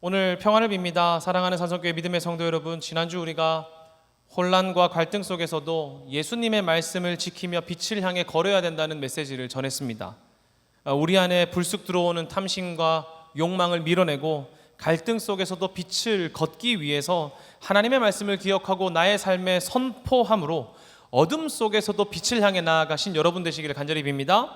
오늘 평안을 빕니다. 사랑하는 산성교회 믿음의 성도 여러분, 지난주 우리가 혼란과 갈등 속에서도 예수님의 말씀을 지키며 빛을 향해 걸어야 된다는 메시지를 전했습니다. 우리 안에 불쑥 들어오는 탐심과 욕망을 밀어내고 갈등 속에서도 빛을 걷기 위해서 하나님의 말씀을 기억하고 나의 삶에 선포함으로 어둠 속에서도 빛을 향해 나아가신 여러분 되시기를 간절히 빕니다.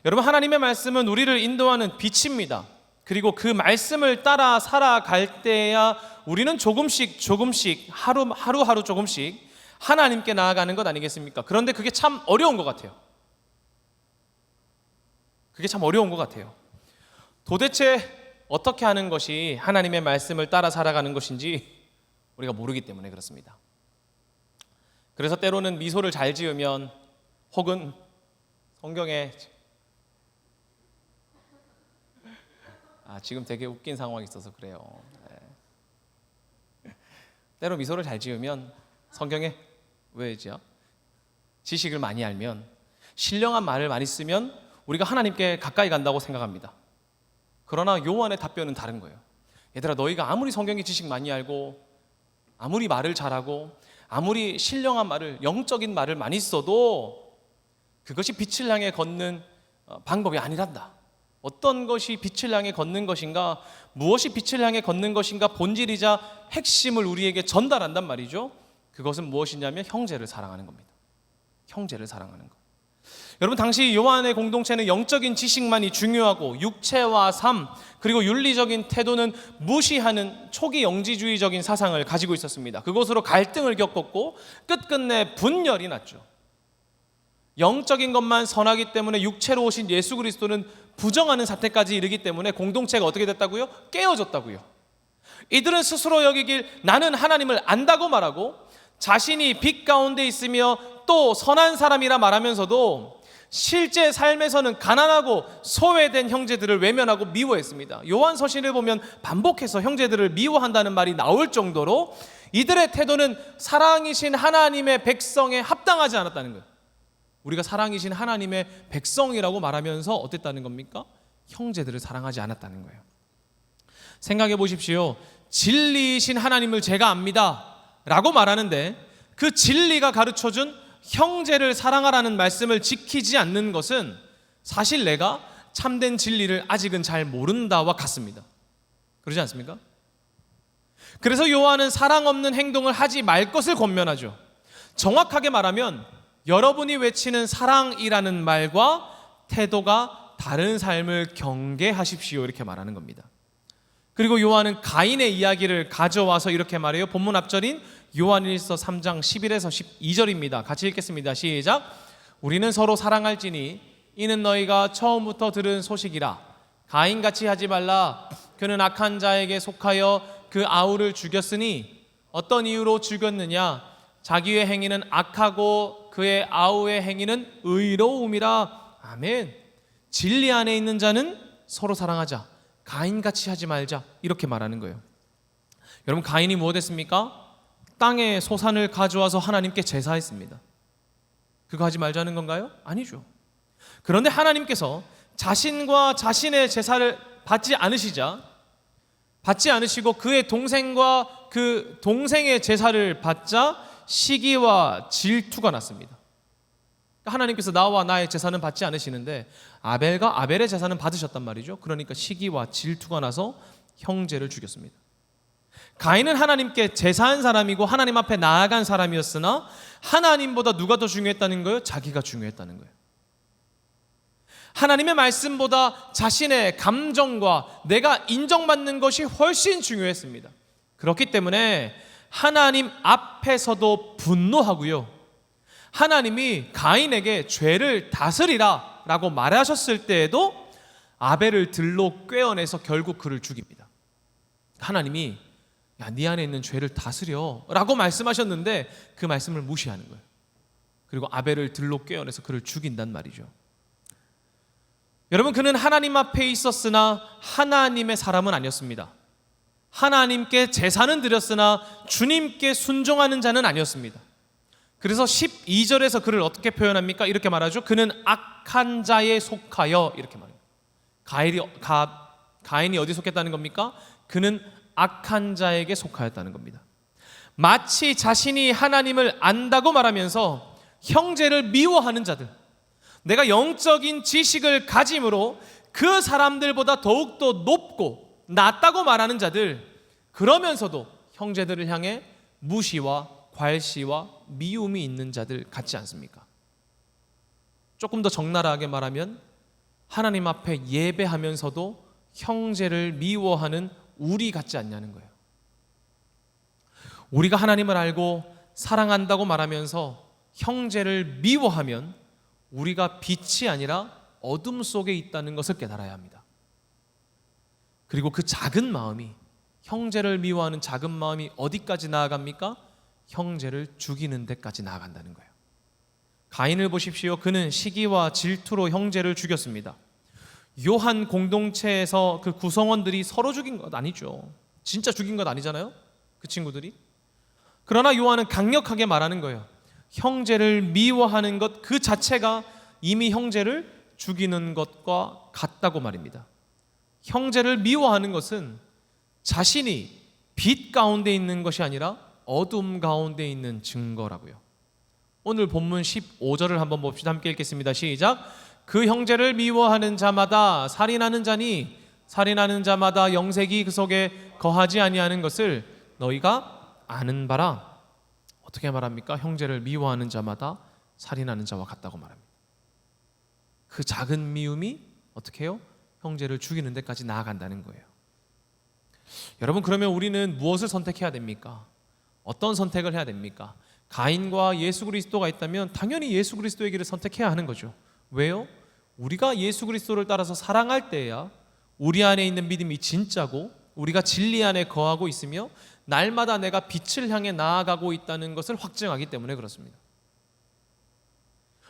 여러분, 하나님의 말씀은 우리를 인도하는 빛입니다. 그리고 그 말씀을 따라 살아갈 때야 우리는 조금씩 하루하루 조금씩 하나님께 나아가는 것 아니겠습니까? 그런데 그게 참 어려운 것 같아요. 도대체 어떻게 하는 것이 하나님의 말씀을 따라 살아가는 것인지 우리가 모르기 때문에 그렇습니다. 그래서 때로는 미소를 잘 지으면, 혹은 성경에 지금 되게 웃긴 상황이 있어서 그래요. 때로 미소를 잘 지으면 성경에 왜죠? 지식을 많이 알면, 신령한 말을 많이 쓰면 우리가 하나님께 가까이 간다고 생각합니다. 그러나 요한의 답변은 다른 거예요. 얘들아, 너희가 아무리 성경의 지식 많이 알고 아무리 말을 잘하고 아무리 신령한 말을, 영적인 말을 많이 써도 그것이 빛을 향해 걷는 방법이 아니란다. 어떤 것이 빛을 향해 걷는 것인가, 무엇이 빛을 향해 걷는 것인가 본질이자 핵심을 우리에게 전달한단 말이죠. 그것은 무엇이냐면 형제를 사랑하는 겁니다. 형제를 사랑하는 것. 여러분, 당시 요한의 공동체는 영적인 지식만이 중요하고 육체와 삶, 그리고 윤리적인 태도는 무시하는 초기 영지주의적인 사상을 가지고 있었습니다. 그것으로 갈등을 겪었고 끝끝내 분열이 났죠. 영적인 것만 선하기 때문에 육체로 오신 예수 그리스도는 부정하는 사태까지 이르기 때문에 공동체가 어떻게 됐다고요? 깨어졌다고요. 이들은 스스로 여기길 나는 하나님을 안다고 말하고 자신이 빛 가운데 있으며 또 선한 사람이라 말하면서도 실제 삶에서는 가난하고 소외된 형제들을 외면하고 미워했습니다. 요한서신을 보면 반복해서 형제들을 미워한다는 말이 나올 정도로 이들의 태도는 사랑이신 하나님의 백성에 합당하지 않았다는 거예요. 우리가 사랑이신 하나님의 백성이라고 말하면서 어땠다는 겁니까? 형제들을 사랑하지 않았다는 거예요. 생각해 보십시오. 진리이신 하나님을 제가 압니다 라고 말하는데 그 진리가 가르쳐준 형제를 사랑하라는 말씀을 지키지 않는 것은 사실 내가 참된 진리를 아직은 잘 모른다와 같습니다. 그러지 않습니까? 그래서 요한은 사랑 없는 행동을 하지 말 것을 권면하죠. 정확하게 말하면 여러분이 외치는 사랑이라는 말과 태도가 다른 삶을 경계하십시오, 이렇게 말하는 겁니다. 그리고 요한은 가인의 이야기를 가져와서 이렇게 말해요. 본문 앞절인 요한일서 3장 11에서 12절입니다. 같이 읽겠습니다. 시작. 우리는 서로 사랑할지니 이는 너희가 처음부터 들은 소식이라. 가인같이 하지 말라. 그는 악한 자에게 속하여 그 아우를 죽였으니 어떤 이유로 죽였느냐? 자기의 행위는 악하고 그의 아우의 행위는 의로움이라. 아멘. 진리 안에 있는 자는 서로 사랑하자. 가인같이 하지 말자. 이렇게 말하는 거예요. 여러분, 가인이 무엇했습니까? 땅에 소산을 가져와서 하나님께 제사했습니다. 그거 하지 말자는 건가요? 아니죠. 그런데 하나님께서 자신과 자신의 제사를 받지 않으시고 그의 동생과 그 동생의 제사를 받자 시기와 질투가 났습니다. 하나님께서 나와 나의 제사는 받지 않으시는데 아벨과 아벨의 제사는 받으셨단 말이죠. 그러니까 시기와 질투가 나서 형제를 죽였습니다. 가인은 하나님께 제사한 사람이고 하나님 앞에 나아간 사람이었으나 하나님보다 누가 더 중요했다는 거예요? 자기가 중요했다는 거예요. 하나님의 말씀보다 자신의 감정과 내가 인정받는 것이 훨씬 중요했습니다. 그렇기 때문에 하나님 앞에서도 분노하고요, 하나님이 가인에게 죄를 다스리라 라고 말하셨을 때에도 아벨을 들로 꿰어내서 결국 그를 죽입니다. 하나님이 야, 네 안에 있는 죄를 다스려 라고 말씀하셨는데 그 말씀을 무시하는 거예요. 그리고 아벨을 들로 꿰어내서 그를 죽인단 말이죠. 여러분, 그는 하나님 앞에 있었으나 하나님의 사람은 아니었습니다. 하나님께 제사는 드렸으나 주님께 순종하는 자는 아니었습니다. 그래서 12절에서 그를 어떻게 표현합니까? 이렇게 말하죠. 그는 악한 자에 속하여, 이렇게 말해요. 가인이 어디 속했다는 겁니까? 그는 악한 자에게 속하였다는 겁니다. 마치 자신이 하나님을 안다고 말하면서 형제를 미워하는 자들, 내가 영적인 지식을 가짐으로 그 사람들보다 더욱더 높고 낫다고 말하는 자들, 그러면서도 형제들을 향해 무시와 괄시와 미움이 있는 자들 같지 않습니까? 조금 더 적나라하게 말하면 하나님 앞에 예배하면서도 형제를 미워하는 우리 같지 않냐는 거예요. 우리가 하나님을 알고 사랑한다고 말하면서 형제를 미워하면 우리가 빛이 아니라 어둠 속에 있다는 것을 깨달아야 합니다. 그리고 그 작은 마음이, 형제를 미워하는 작은 마음이 어디까지 나아갑니까? 형제를 죽이는 데까지 나아간다는 거예요. 가인을 보십시오. 그는 시기와 질투로 형제를 죽였습니다. 요한 공동체에서 그 구성원들이 서로 죽인 것 아니죠. 진짜 죽인 것 아니잖아요, 그 친구들이. 그러나 요한은 강력하게 말하는 거예요. 형제를 미워하는 것 그 자체가 이미 형제를 죽이는 것과 같다고 말입니다. 형제를 미워하는 것은 자신이 빛 가운데 있는 것이 아니라 어둠 가운데 있는 증거라고요. 오늘 본문 15절을 한번 봅시다. 함께 읽겠습니다. 시작. 그 형제를 미워하는 자마다 살인하는 자니 살인하는 자마다 영생이 그 속에 거하지 아니하는 것을 너희가 아는 바라. 어떻게 말합니까? 형제를 미워하는 자마다 살인하는 자와 같다고 말합니다. 그 작은 미움이 어떻게 해요? 형제를 죽이는 데까지 나아간다는 거예요. 여러분, 그러면 우리는 무엇을 선택해야 됩니까? 어떤 선택을 해야 됩니까? 가인과 예수 그리스도가 있다면 당연히 예수 그리스도의 길을 선택해야 하는 거죠. 왜요? 우리가 예수 그리스도를 따라서 사랑할 때야 우리 안에 있는 믿음이 진짜고 우리가 진리 안에 거하고 있으며 날마다 내가 빛을 향해 나아가고 있다는 것을 확증하기 때문에 그렇습니다.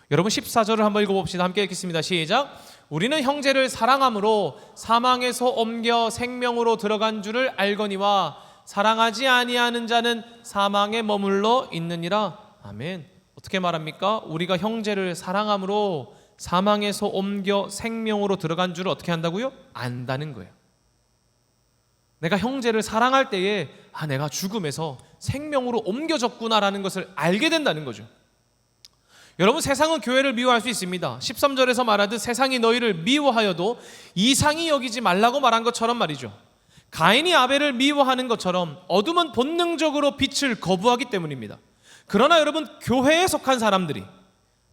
여러분, 14절을 한번 읽어봅시다. 함께 읽겠습니다. 시작. 우리는 형제를 사랑함으로 사망에서 옮겨 생명으로 들어간 줄을 알거니와 사랑하지 아니하는 자는 사망에 머물러 있느니라. 아멘. 어떻게 말합니까? 우리가 형제를 사랑함으로 사망에서 옮겨 생명으로 들어간 줄을 어떻게 한다고요? 안다는 거예요. 내가 형제를 사랑할 때에 내가 죽음에서 생명으로 옮겨졌구나라는 것을 알게 된다는 거죠. 여러분, 세상은 교회를 미워할 수 있습니다. 13절에서 말하듯 세상이 너희를 미워하여도 이상히 여기지 말라고 말한 것처럼 말이죠. 가인이 아벨을 미워하는 것처럼 어둠은 본능적으로 빛을 거부하기 때문입니다. 그러나 여러분, 교회에 속한 사람들이,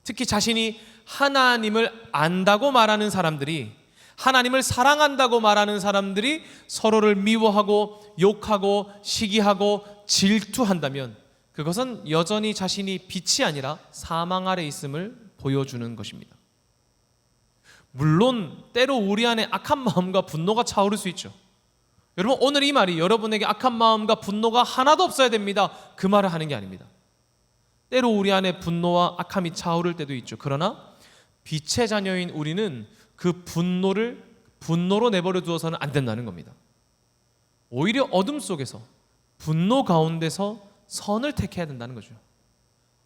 특히 자신이 하나님을 안다고 말하는 사람들이, 하나님을 사랑한다고 말하는 사람들이 서로를 미워하고 욕하고 시기하고 질투한다면 그것은 여전히 자신이 빛이 아니라 사망 아래 있음을 보여주는 것입니다. 물론 때로 우리 안에 악한 마음과 분노가 차오를 수 있죠. 여러분, 오늘 이 말이 여러분에게 악한 마음과 분노가 하나도 없어야 됩니다, 그 말을 하는 게 아닙니다. 때로 우리 안에 분노와 악함이 차오를 때도 있죠. 그러나 빛의 자녀인 우리는 그 분노를 분노로 내버려 두어서는 안 된다는 겁니다. 오히려 어둠 속에서, 분노 가운데서 선을 택해야 된다는 거죠.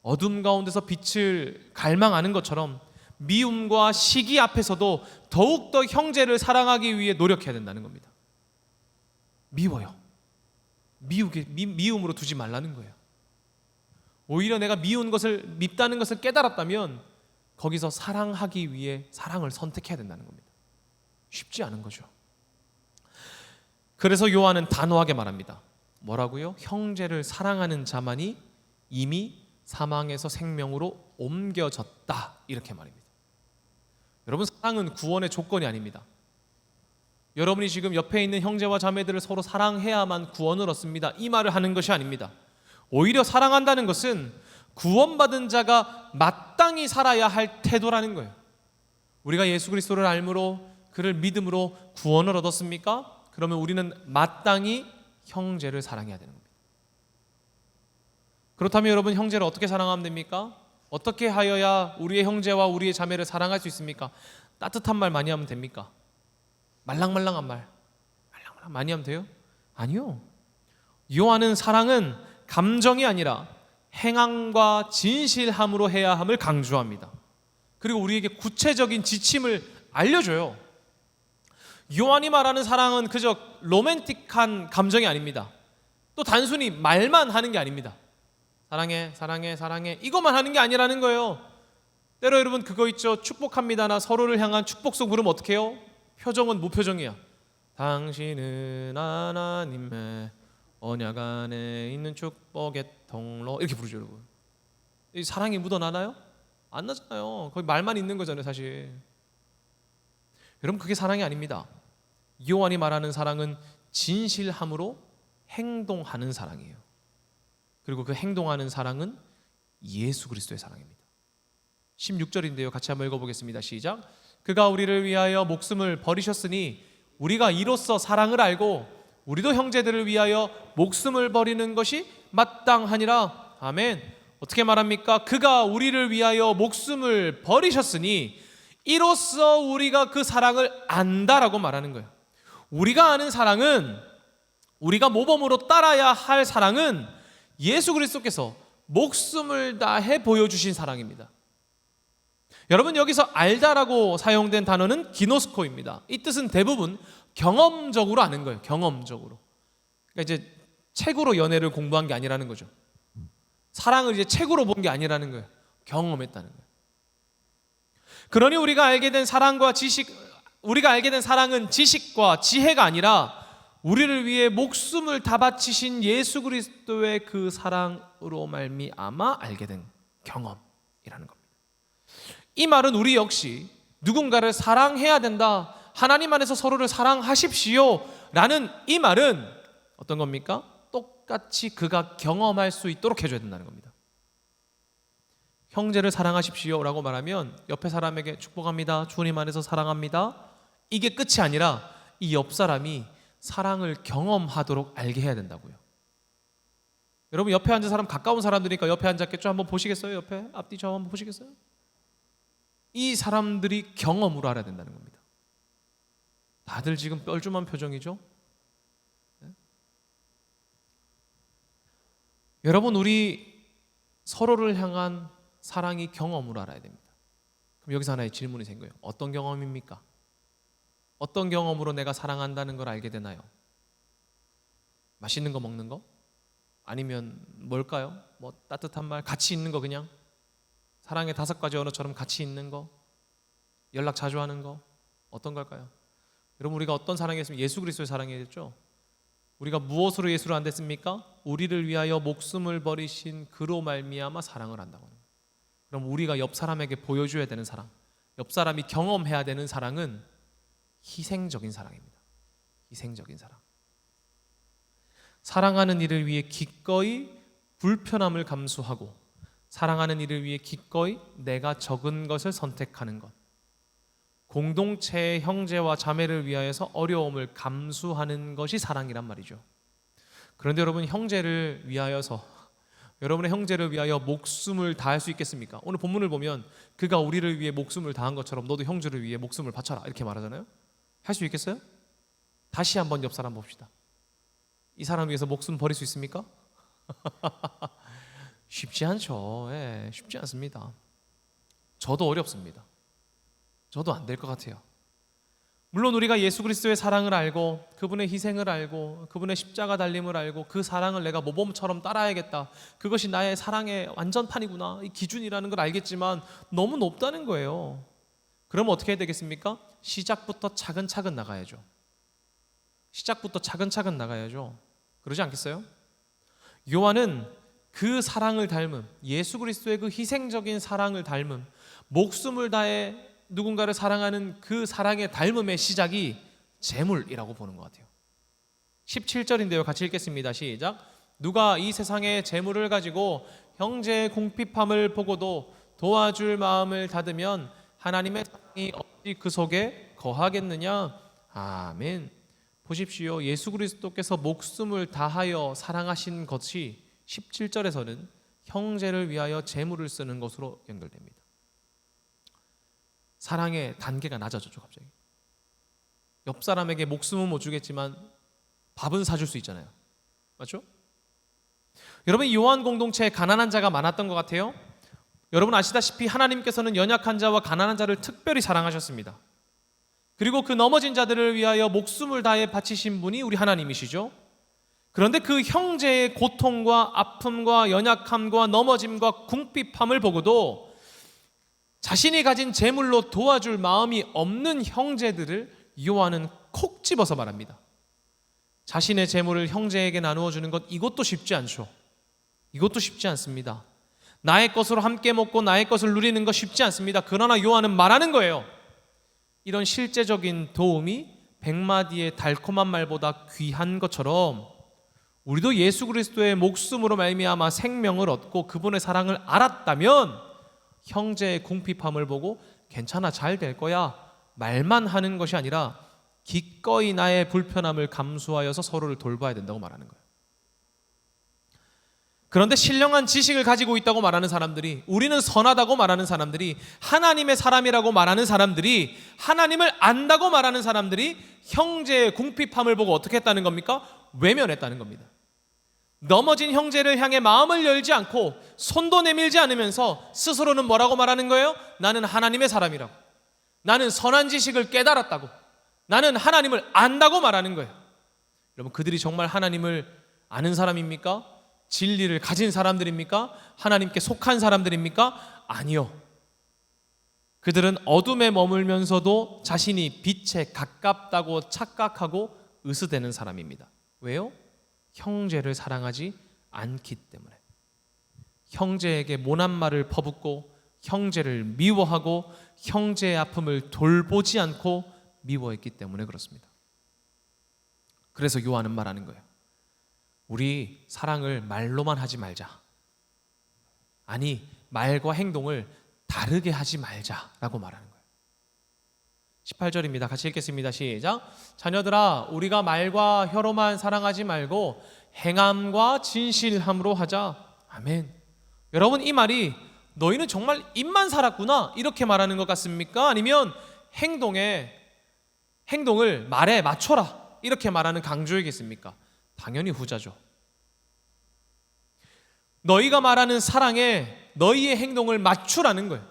어둠 가운데서 빛을 갈망하는 것처럼 미움과 시기 앞에서도 더욱더 형제를 사랑하기 위해 노력해야 된다는 겁니다. 미워요. 미움으로 두지 말라는 거예요. 오히려 내가 밉다는 것을 깨달았다면 거기서 사랑하기 위해 사랑을 선택해야 된다는 겁니다. 쉽지 않은 거죠. 그래서 요한은 단호하게 말합니다. 뭐라고요? 형제를 사랑하는 자만이 이미 사망에서 생명으로 옮겨졌다, 이렇게 말입니다. 여러분, 사랑은 구원의 조건이 아닙니다. 여러분이 지금 옆에 있는 형제와 자매들을 서로 사랑해야만 구원을 얻습니다, 이 말을 하는 것이 아닙니다. 오히려 사랑한다는 것은 구원받은 자가 마땅히 살아야 할 태도라는 거예요. 우리가 예수 그리스도를 알므로 그를 믿음으로 구원을 얻었습니까? 그러면 우리는 마땅히 형제를 사랑해야 되는 겁니다. 그렇다면 여러분, 형제를 어떻게 사랑하면 됩니까? 어떻게 하여야 우리의 형제와 우리의 자매를 사랑할 수 있습니까? 따뜻한 말 많이 하면 됩니까? 말랑말랑한 말 많이 하면 돼요? 아니요. 요한은 사랑은 감정이 아니라 행함과 진실함으로 해야 함을 강조합니다. 그리고 우리에게 구체적인 지침을 알려줘요. 요한이 말하는 사랑은 그저 로맨틱한 감정이 아닙니다. 또 단순히 말만 하는 게 아닙니다. 사랑해, 사랑해, 사랑해 이것만 하는 게 아니라는 거예요. 때로 여러분 그거 있죠. 축복합니다나 서로를 향한 축복송 부르면 어떻게 해요? 표정은 무표정이야. 당신은 하나님의 언약 안에 있는 축복의 통로 이렇게 부르죠 여러분. 이 사랑이 묻어나나요? 안 나잖아요. 거의 말만 있는 거잖아요 사실. 여러분 그게 사랑이 아닙니다. 요한이 말하는 사랑은 진실함으로 행동하는 사랑이에요. 그리고 그 행동하는 사랑은 예수 그리스도의 사랑입니다. 16절인데요. 같이 한번 읽어보겠습니다. 시작. 그가 우리를 위하여 목숨을 버리셨으니 우리가 이로써 사랑을 알고 우리도 형제들을 위하여 목숨을 버리는 것이 마땅하니라. 아멘. 어떻게 말합니까? 그가 우리를 위하여 목숨을 버리셨으니 이로써 우리가 그 사랑을 안다라고 말하는 거예요. 우리가 아는 사랑은, 우리가 모범으로 따라야 할 사랑은 예수 그리스도께서 목숨을 다해 보여주신 사랑입니다. 여러분 여기서 알다라고 사용된 단어는 기노스코입니다. 이 뜻은 대부분 경험적으로 아는 거예요. 경험적으로. 그러니까 이제 책으로 연애를 공부한 게 아니라는 거죠. 사랑을 이제 책으로 본 게 아니라는 거예요. 경험했다는 거예요. 그러니 우리가 알게 된 사랑과 지식, 우리가 알게 된 사랑은 지식과 지혜가 아니라 우리를 위해 목숨을 다 바치신 예수 그리스도의 그 사랑으로 말미암아 알게 된 경험이라는 겁니다. 이 말은 우리 역시 누군가를 사랑해야 된다, 하나님 안에서 서로를 사랑하십시오 라는 이 말은 어떤 겁니까? 똑같이 그가 경험할 수 있도록 해줘야 된다는 겁니다. 형제를 사랑하십시오 라고 말하면 옆에 사람에게 축복합니다, 주님 안에서 사랑합니다, 이게 끝이 아니라 이 옆 사람이 사랑을 경험하도록 알게 해야 된다고요. 여러분 옆에 앉은 사람, 가까운 사람들이니까 옆에 앉았겠죠? 한번 보시겠어요? 옆에 앞뒤 좌우 한번 보시겠어요? 이 사람들이 경험으로 알아야 된다는 겁니다. 다들 지금 뻘쭘한 표정이죠? 네? 여러분 우리 서로를 향한 사랑이 경험으로 알아야 됩니다. 그럼 여기서 하나의 질문이 생겨요. 어떤 경험입니까? 어떤 경험으로 내가 사랑한다는 걸 알게 되나요? 맛있는 거 먹는 거? 아니면 뭘까요? 뭐 따뜻한 말, 같이 있는 거, 그냥 사랑의 5가지 언어처럼 같이 있는 거, 연락 자주 하는 거, 어떤 걸까요? 여러분 우리가 어떤 사랑이었으면 예수 그리스도의 사랑이었죠. 우리가 무엇으로 예수를 안 됐습니까? 우리를 위하여 목숨을 버리신 그로 말미암아 사랑을 한다고 합니다. 그럼 우리가 옆 사람에게 보여줘야 되는 사랑, 옆 사람이 경험해야 되는 사랑은 희생적인 사랑입니다. 희생적인 사랑. 사랑하는 이를 위해 기꺼이 불편함을 감수하고 사랑하는 이를 위해 기꺼이 내가 적은 것을 선택하는 것, 공동체의 형제와 자매를 위하여서 어려움을 감수하는 것이 사랑이란 말이죠. 그런데 여러분 형제를 위하여서, 여러분의 형제를 위하여 목숨을 다할 수 있겠습니까? 오늘 본문을 보면 그가 우리를 위해 목숨을 다한 것처럼 너도 형제를 위해 목숨을 바쳐라 이렇게 말하잖아요. 할 수 있겠어요? 다시 한번 옆 사람 봅시다. 이 사람 위해서 목숨 버릴 수 있습니까? 쉽지 않죠. 예, 쉽지 않습니다. 저도 어렵습니다. 저도 안 될 것 같아요. 물론 우리가 예수 그리스도의 사랑을 알고 그분의 희생을 알고 그분의 십자가 달림을 알고 그 사랑을 내가 모범처럼 따라야겠다, 그것이 나의 사랑의 완전판이구나, 이 기준이라는 걸 알겠지만 너무 높다는 거예요. 그럼 어떻게 해야 되겠습니까? 시작부터 차근차근 나가야죠. 시작부터 차근차근 나가야죠. 그러지 않겠어요? 요한은 그 사랑을 닮음, 예수 그리스도의 그 희생적인 사랑을 닮음, 목숨을 다해 누군가를 사랑하는 그 사랑의 닮음의 시작이 재물이라고 보는 것 같아요. 17절인데요. 같이 읽겠습니다. 시작. 누가 이 세상의 재물을 가지고 형제의 궁핍함을 보고도 도와줄 마음을 닫으면 하나님의 사랑이 어찌 그 속에 거하겠느냐. 아멘. 보십시오. 예수 그리스도께서 목숨을 다하여 사랑하신 것이 17절에서는 형제를 위하여 재물을 쓰는 것으로 연결됩니다. 사랑의 단계가 낮아졌죠. 갑자기 옆 사람에게 목숨은 못 주겠지만 밥은 사줄 수 있잖아요. 맞죠? 여러분 요한 공동체에 가난한 자가 많았던 것 같아요. 여러분 아시다시피 하나님께서는 연약한 자와 가난한 자를 특별히 사랑하셨습니다. 그리고 그 넘어진 자들을 위하여 목숨을 다해 바치신 분이 우리 하나님이시죠. 그런데 그 형제의 고통과 아픔과 연약함과 넘어짐과 궁핍함을 보고도 자신이 가진 재물로 도와줄 마음이 없는 형제들을 요한은 콕 집어서 말합니다. 자신의 재물을 형제에게 나누어 주는 것, 이것도 쉽지 않죠. 이것도 쉽지 않습니다. 나의 것으로 함께 먹고 나의 것을 누리는 것 쉽지 않습니다. 그러나 요한은 말하는 거예요. 이런 실제적인 도움이 100마디의 달콤한 말보다 귀한 것처럼 우리도 예수 그리스도의 목숨으로 말미암아 생명을 얻고 그분의 사랑을 알았다면 형제의 궁핍함을 보고 괜찮아, 잘 될 거야 말만 하는 것이 아니라 기꺼이 나의 불편함을 감수하여서 서로를 돌봐야 된다고 말하는 거예요. 그런데 신령한 지식을 가지고 있다고 말하는 사람들이, 우리는 선하다고 말하는 사람들이, 하나님의 사람이라고 말하는 사람들이, 하나님을 안다고 말하는 사람들이 형제의 궁핍함을 보고 어떻게 했다는 겁니까? 외면했다는 겁니다. 넘어진 형제를 향해 마음을 열지 않고 손도 내밀지 않으면서 스스로는 뭐라고 말하는 거예요? 나는 하나님의 사람이라고, 나는 선한 지식을 깨달았다고, 나는 하나님을 안다고 말하는 거예요. 여러분, 그들이 정말 하나님을 아는 사람입니까? 진리를 가진 사람들입니까? 하나님께 속한 사람들입니까? 아니요. 그들은 어둠에 머물면서도 자신이 빛에 가깝다고 착각하고 으스대는 사람입니다. 왜요? 형제를 사랑하지 않기 때문에. 형제에게 모난 말을 퍼붓고 형제를 미워하고 형제의 아픔을 돌보지 않고 미워했기 때문에 그렇습니다. 그래서 요한은 말하는 거예요. 우리 사랑을 말로만 하지 말자. 아니, 말과 행동을 다르게 하지 말자라고 말하는 거예요. 18절입니다. 같이 읽겠습니다. 시작. 자녀들아, 우리가 말과 혀로만 사랑하지 말고 행함과 진실함으로 하자. 아멘. 여러분, 이 말이 너희는 정말 입만 살았구나 이렇게 말하는 것 같습니까? 아니면 행동을 말에 맞춰라 이렇게 말하는 강조이겠습니까? 당연히 후자죠. 너희가 말하는 사랑에 너희의 행동을 맞추라는 거예요.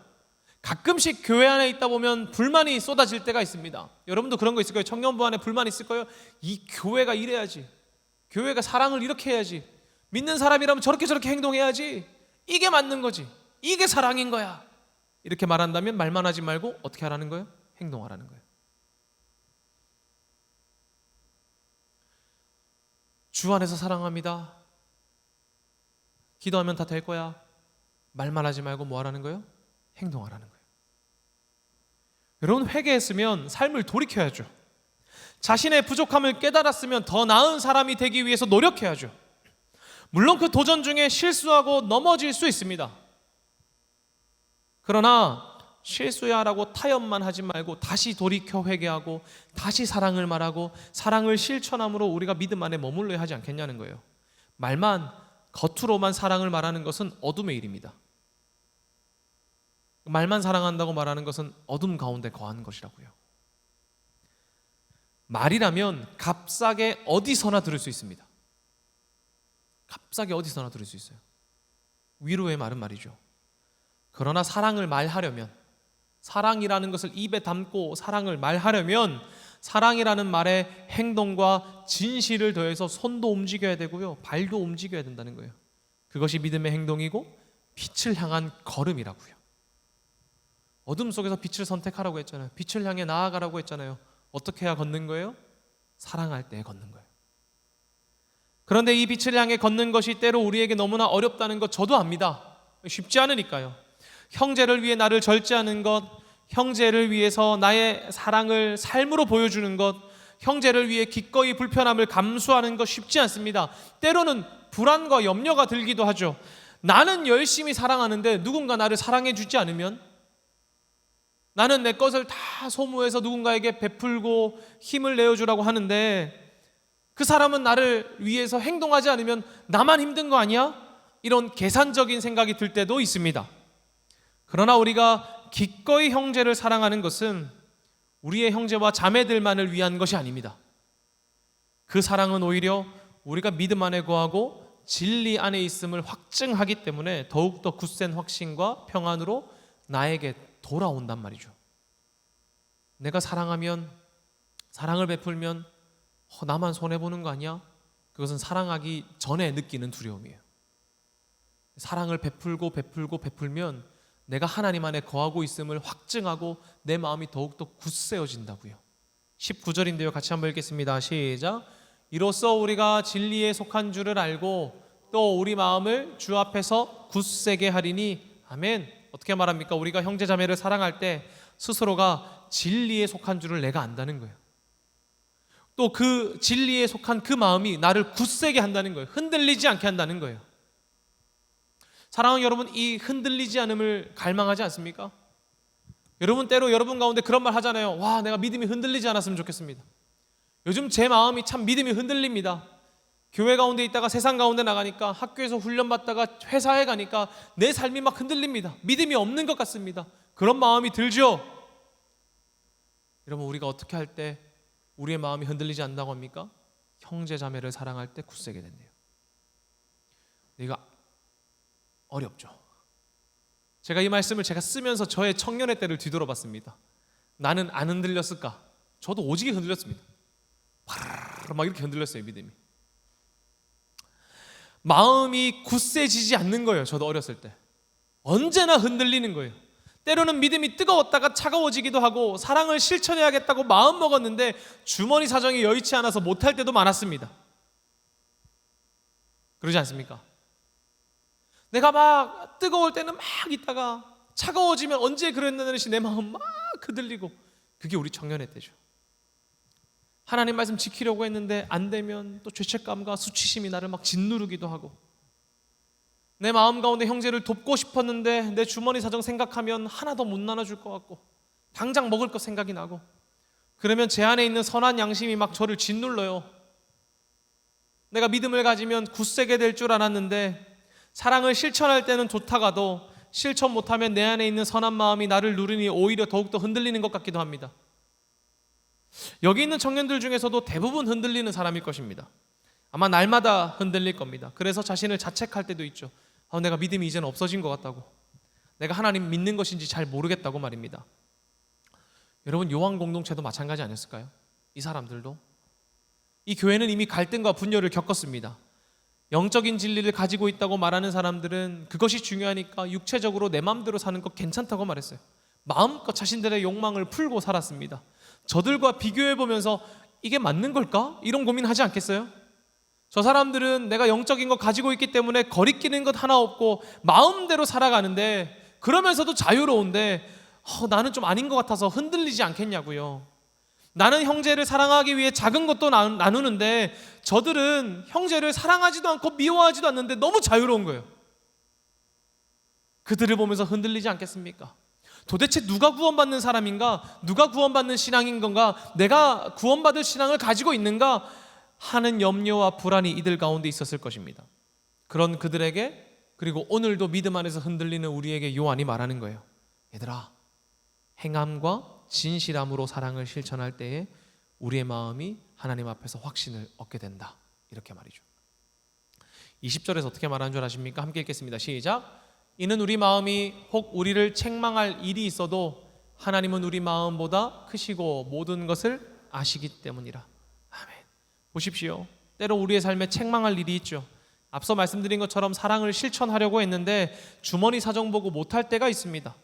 가끔씩 교회 안에 있다 보면 불만이 쏟아질 때가 있습니다. 여러분도 그런 거 있을 거예요. 청년부 안에 불만 있을 거예요. 이 교회가 이래야지, 교회가 사랑을 이렇게 해야지, 믿는 사람이라면 저렇게 행동해야지, 이게 맞는 거지, 이게 사랑인 거야, 이렇게 말한다면 말만 하지 말고 어떻게 하라는 거예요? 행동하라는 거예요. 주 안에서 사랑합니다. 기도하면 다 될 거야. 말만 하지 말고 뭐 하라는 거예요? 행동하라는 거예요. 여러분, 회개했으면 삶을 돌이켜야죠. 자신의 부족함을 깨달았으면 더 나은 사람이 되기 위해서 노력해야죠. 물론 그 도전 중에 실수하고 넘어질 수 있습니다. 그러나 실수야라고 타협만 하지 말고 다시 돌이켜 회개하고 다시 사랑을 말하고 사랑을 실천함으로 우리가 믿음 안에 머물러야 하지 않겠냐는 거예요. 겉으로만 사랑을 말하는 것은 어둠의 일입니다. 말만 사랑한다고 말하는 것은 어둠 가운데 거하는 것이라고요. 말이라면 값싸게 어디서나 들을 수 있습니다. 값싸게 어디서나 들을 수 있어요. 위로의 말은 말이죠. 그러나 사랑을 말하려면, 사랑이라는 것을 입에 담고 사랑을 말하려면 사랑이라는 말에 행동과 진실을 더해서 손도 움직여야 되고요, 발도 움직여야 된다는 거예요. 그것이 믿음의 행동이고 빛을 향한 걸음이라고요. 어둠 속에서 빛을 선택하라고 했잖아요. 빛을 향해 나아가라고 했잖아요. 어떻게 해야 걷는 거예요? 사랑할 때 걷는 거예요. 그런데 이 빛을 향해 걷는 것이 때로 우리에게 너무나 어렵다는 것 저도 압니다. 쉽지 않으니까요. 형제를 위해 나를 절제하는 것, 형제를 위해서 나의 사랑을 삶으로 보여주는 것, 형제를 위해 기꺼이 불편함을 감수하는 것 쉽지 않습니다. 때로는 불안과 염려가 들기도 하죠. 나는 열심히 사랑하는데 누군가 나를 사랑해 주지 않으면, 나는 내 것을 다 소모해서 누군가에게 베풀고 힘을 내어주라고 하는데 그 사람은 나를 위해서 행동하지 않으면 나만 힘든 거 아니야? 이런 계산적인 생각이 들 때도 있습니다. 그러나 우리가 기꺼이 형제를 사랑하는 것은 우리의 형제와 자매들만을 위한 것이 아닙니다. 그 사랑은 오히려 우리가 믿음 안에 거하고 진리 안에 있음을 확증하기 때문에 더욱더 굳센 확신과 평안으로 나에게 돌아온단 말이죠. 내가 사랑하면 사랑을 베풀면 나만 손해보는 거 아니야? 그것은 사랑하기 전에 느끼는 두려움이에요. 사랑을 베풀면 내가 하나님 안에 거하고 있음을 확증하고 내 마음이 더욱더 굳세어진다고요. 19절인데요. 같이 한번 읽겠습니다. 시작. 이로써 우리가 진리에 속한 줄을 알고 또 우리 마음을 주 앞에서 굳세게 하리니. 아멘. 어떻게 말합니까? 우리가 형제자매를 사랑할 때 스스로가 진리에 속한 줄을 내가 안다는 거예요. 또 그 진리에 속한 그 마음이 나를 굳세게 한다는 거예요. 흔들리지 않게 한다는 거예요. 사랑하는 여러분, 이 흔들리지 않음을 갈망하지 않습니까? 여러분 때로 여러분 가운데 그런 말 하잖아요. 와, 내가 믿음이 흔들리지 않았으면 좋겠습니다. 요즘 제 마음이 참 믿음이 흔들립니다. 교회 가운데 있다가 세상 가운데 나가니까, 학교에서 훈련받다가 회사에 가니까 내 삶이 막 흔들립니다. 믿음이 없는 것 같습니다. 그런 마음이 들죠. 여러분, 우리가 어떻게 할 때 우리의 마음이 흔들리지 않는다고 합니까? 형제 자매를 사랑할 때 굳세게 된대요. 이거 어렵죠. 제가 이 말씀을 쓰면서 저의 청년의 때를 뒤돌아봤습니다. 나는 안 흔들렸을까? 저도 오지게 흔들렸습니다. 막 이렇게 흔들렸어요, 믿음이. 마음이 굳세지지 않는 거예요. 저도 어렸을 때 언제나 흔들리는 거예요. 때로는 믿음이 뜨거웠다가 차가워지기도 하고 사랑을 실천해야겠다고 마음 먹었는데 주머니 사정이 여의치 않아서 못할 때도 많았습니다. 그러지 않습니까? 내가 막 뜨거울 때는 막 있다가 차가워지면 언제 그랬느냐는 내 마음 막 흔들리고, 그게 우리 청년의 때죠. 하나님 말씀 지키려고 했는데 안 되면 또 죄책감과 수치심이 나를 막 짓누르기도 하고, 내 마음 가운데 형제를 돕고 싶었는데 내 주머니 사정 생각하면 하나도 못 나눠줄 것 같고 당장 먹을 것 생각이 나고, 그러면 제 안에 있는 선한 양심이 막 저를 짓눌러요. 내가 믿음을 가지면 굳세게 될 줄 알았는데 사랑을 실천할 때는 좋다가도 실천 못하면 내 안에 있는 선한 마음이 나를 누르니 오히려 더욱더 흔들리는 것 같기도 합니다. 여기 있는 청년들 중에서도 대부분 흔들리는 사람일 것입니다. 아마 날마다 흔들릴 겁니다. 그래서 자신을 자책할 때도 있죠. 내가 믿음이 이제는 없어진 것 같다고, 내가 하나님 믿는 것인지 잘 모르겠다고 말입니다. 여러분, 요한 공동체도 마찬가지 아니었을까요? 이 사람들도, 이 교회는 이미 갈등과 분열을 겪었습니다. 영적인 진리를 가지고 있다고 말하는 사람들은 그것이 중요하니까 육체적으로 내 마음대로 사는 거 괜찮다고 말했어요. 마음껏 자신들의 욕망을 풀고 살았습니다. 저들과 비교해보면서 이게 맞는 걸까? 이런 고민하지 않겠어요? 저 사람들은 내가 영적인 거 가지고 있기 때문에 거리끼는 것 하나 없고 마음대로 살아가는데, 그러면서도 자유로운데 나는 좀 아닌 것 같아서 흔들리지 않겠냐고요. 나는 형제를 사랑하기 위해 작은 것도 나누는데 저들은 형제를 사랑하지도 않고 미워하지도 않는데 너무 자유로운 거예요. 그들을 보면서 흔들리지 않겠습니까? 도대체 누가 구원받는 사람인가? 누가 구원받는 신앙인 건가? 내가 구원받을 신앙을 가지고 있는가? 하는 염려와 불안이 이들 가운데 있었을 것입니다. 그런 그들에게, 그리고 오늘도 믿음 안에서 흔들리는 우리에게 요한이 말하는 거예요. 얘들아, 행함과 진실함으로 사랑을 실천할 때에 우리의 마음이 하나님 앞에서 확신을 얻게 된다. 이렇게 말이죠. 20절에서 어떻게 말하는 줄 아십니까? 함께 읽겠습니다. 시작. 이는 우리 마음이 혹 우리를 책망할 일이 있어도 하나님은 우리 마음보다 크시고 모든 것을 아시기 때문이라. 아멘. 보십시오. 때로 우리의 삶에 책망할 일이 있죠. 앞서 말씀드린 것처럼 사랑을 실천하려고 했는데 주머니 사정 보고 못할 때가 있습니다.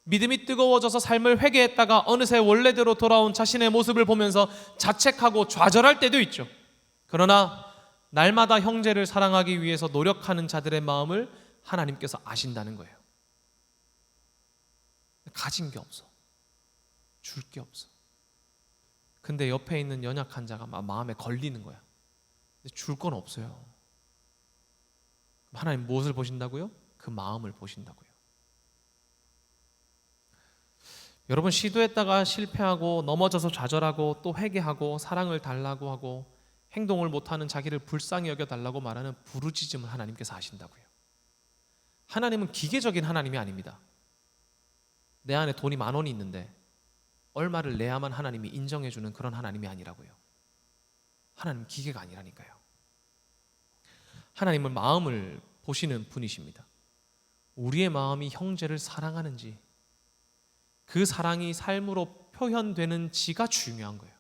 믿음이 뜨거워져서 삶을 회개했다가 어느새 원래대로 돌아온 자신의 모습을 보면서 자책하고 좌절할 때도 있죠. 그러나 날마다 형제를 사랑하기 위해서 노력하는 자들의 마음을 하나님께서 아신다는 거예요. 가진 게 없어, 줄 게 없어. 근데 옆에 있는 연약한 자가 마음에 걸리는 거야. 근데 줄 건 없어요. 하나님 무엇을 보신다고요? 그 마음을 보신다고요. 여러분, 시도했다가 실패하고 넘어져서 좌절하고 또 회개하고 사랑을 달라고 하고 행동을 못하는 자기를 불쌍히 여겨달라고 말하는 부르짖음을 하나님께서 하신다고요. 하나님은 기계적인 하나님이 아닙니다. 내 안에 돈이 10,000원이 있는데 얼마를 내야만 하나님이 인정해주는 그런 하나님이 아니라고요. 하나님은 기계가 아니라니까요. 하나님은 마음을 보시는 분이십니다. 우리의 마음이 형제를 사랑하는지, 그 사랑이 삶으로 표현되는지가 중요한 거예요.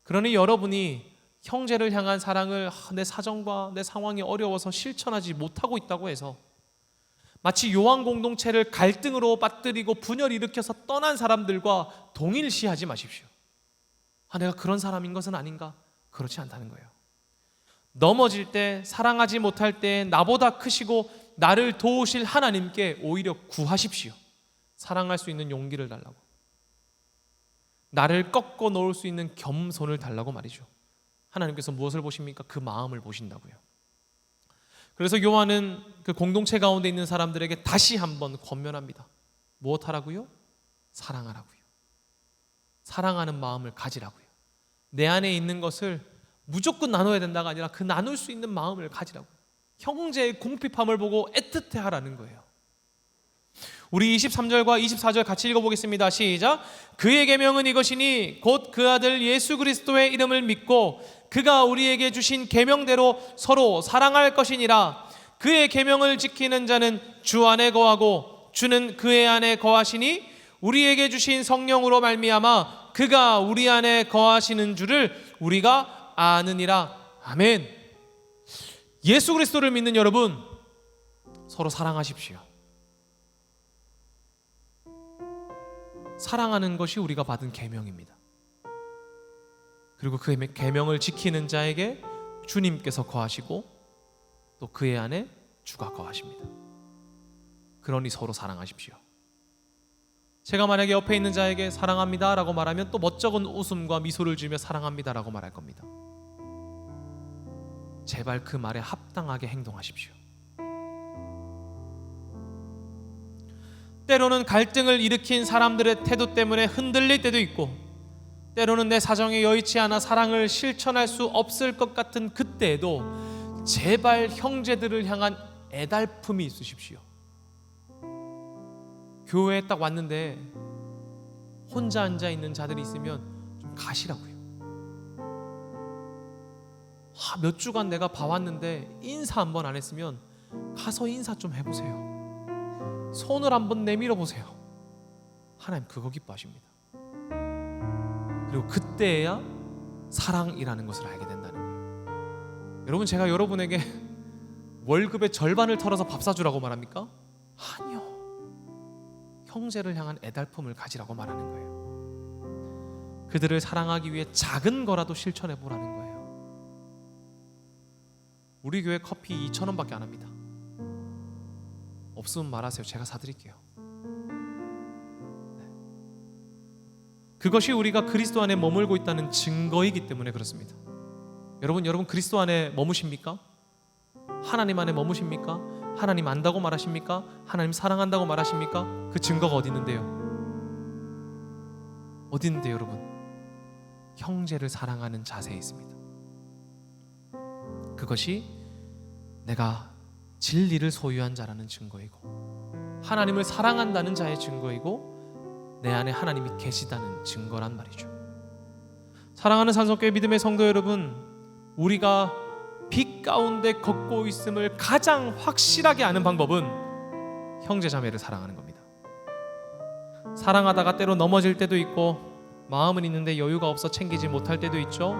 그러니 여러분이 형제를 향한 사랑을 내 사정과 내 상황이 어려워서 실천하지 못하고 있다고 해서 마치 요한 공동체를 갈등으로 빠뜨리고 분열을 일으켜서 떠난 사람들과 동일시하지 마십시오. 내가 그런 사람인 것은 아닌가? 그렇지 않다는 거예요. 넘어질 때, 사랑하지 못할 때 나보다 크시고 나를 도우실 하나님께 오히려 구하십시오. 사랑할 수 있는 용기를 달라고, 나를 꺾어 놓을 수 있는 겸손을 달라고 말이죠. 하나님께서 무엇을 보십니까? 그 마음을 보신다고요. 그래서 요한은 그 공동체 가운데 있는 사람들에게 다시 한번 권면합니다. 무엇 하라고요? 사랑하라고요. 사랑하는 마음을 가지라고요. 내 안에 있는 것을 무조건 나눠야 된다가 아니라 그 나눌 수 있는 마음을 가지라고, 형제의 궁핍함을 보고 애틋해 하라는 거예요. 우리 23절과 24절 같이 읽어보겠습니다. 시작. 그의 계명은 이것이니 곧 그 아들 예수 그리스도의 이름을 믿고 그가 우리에게 주신 계명대로 서로 사랑할 것이니라. 그의 계명을 지키는 자는 주 안에 거하고 주는 그의 안에 거하시니 우리에게 주신 성령으로 말미암아 그가 우리 안에 거하시는 줄을 우리가 아느니라. 아멘. 예수 그리스도를 믿는 여러분, 서로 사랑하십시오. 사랑하는 것이 우리가 받은 계명입니다. 그리고 그 계명을 지키는 자에게 주님께서 거하시고 또 그의 안에 주가 거하십니다. 그러니 서로 사랑하십시오. 제가 만약에 옆에 있는 자에게 사랑합니다 라고 말하면 또 멋쩍은 웃음과 미소를 지으며 사랑합니다 라고 말할 겁니다. 제발 그 말에 합당하게 행동하십시오. 때로는 갈등을 일으킨 사람들의 태도 때문에 흔들릴 때도 있고, 때로는 내 사정에 여의치 않아 사랑을 실천할 수 없을 것 같은 그때에도 제발 형제들을 향한 애달픔이 있으십시오. 교회에 딱 왔는데 혼자 앉아 있는 자들이 있으면 좀 가시라고요. 몇 주간 내가 봐왔는데 인사 한번 안 했으면 가서 인사 좀 해보세요. 손을 한번 내밀어 보세요. 하나님 그거 기뻐하십니다. 그리고 그때야 사랑이라는 것을 알게 된다는 거예요. 여러분, 제가 여러분에게 월급의 절반을 털어서 밥 사주라고 말합니까? 아니요. 형제를 향한 애달픔을 가지라고 말하는 거예요. 그들을 사랑하기 위해 작은 거라도 실천해 보라는 거예요. 우리 교회 커피 2,000원밖에 안 합니다. 없으면 말하세요. 제가 사드릴게요. 네. 그것이 우리가 그리스도 안에 머물고 있다는 증거이기 때문에 그렇습니다. 여러분 그리스도 안에 머무십니까? 하나님 안에 머무십니까? 하나님 안다고 말하십니까? 하나님 사랑한다고 말하십니까? 그 증거가 어디 있는데요? 어디 있는데요, 여러분? 형제를 사랑하는 자세에 있습니다. 그것이 내가 진리를 소유한 자라는 증거이고 하나님을 사랑한다는 자의 증거이고 내 안에 하나님이 계시다는 증거란 말이죠. 사랑하는 산성교회 믿음의 성도 여러분, 우리가 빛 가운데 걷고 있음을 가장 확실하게 아는 방법은 형제자매를 사랑하는 겁니다. 사랑하다가 때로 넘어질 때도 있고 마음은 있는데 여유가 없어 챙기지 못할 때도 있죠.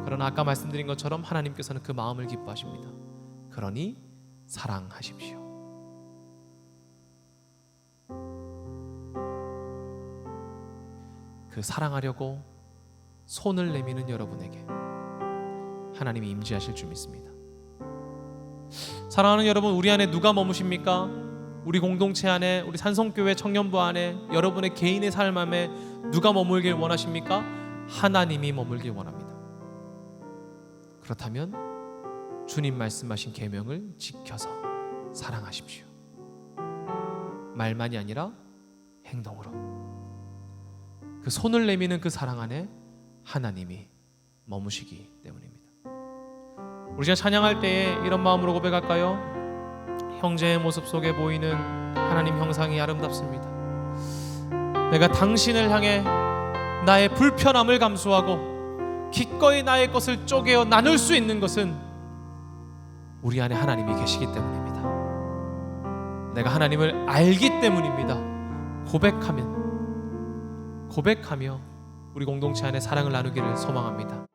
그러나 아까 말씀드린 것처럼 하나님께서는 그 마음을 기뻐하십니다. 그러니 사랑하십시오. 그 사랑하려고 손을 내미는 여러분에게 하나님이 임재하실 줄 믿습니다. 사랑하는 여러분, 우리 안에 누가 머무십니까? 우리 공동체 안에, 우리 산성교회 청년부 안에, 여러분의 개인의 삶 안에 누가 머물길 원하십니까? 하나님이 머물길 원합니다. 그렇다면 주님 말씀하신 계명을 지켜서 사랑하십시오. 말만이 아니라 행동으로. 그 손을 내미는 그 사랑 안에 하나님이 머무시기 때문입니다. 우리 지금 찬양할 때에 이런 마음으로 고백할까요? 형제의 모습 속에 보이는 하나님 형상이 아름답습니다. 내가 당신을 향해 나의 불편함을 감수하고 기꺼이 나의 것을 쪼개어 나눌 수 있는 것은 우리 안에 하나님이 계시기 때문입니다. 내가 하나님을 알기 때문입니다. 고백하며 우리 공동체 안에 사랑을 나누기를 소망합니다.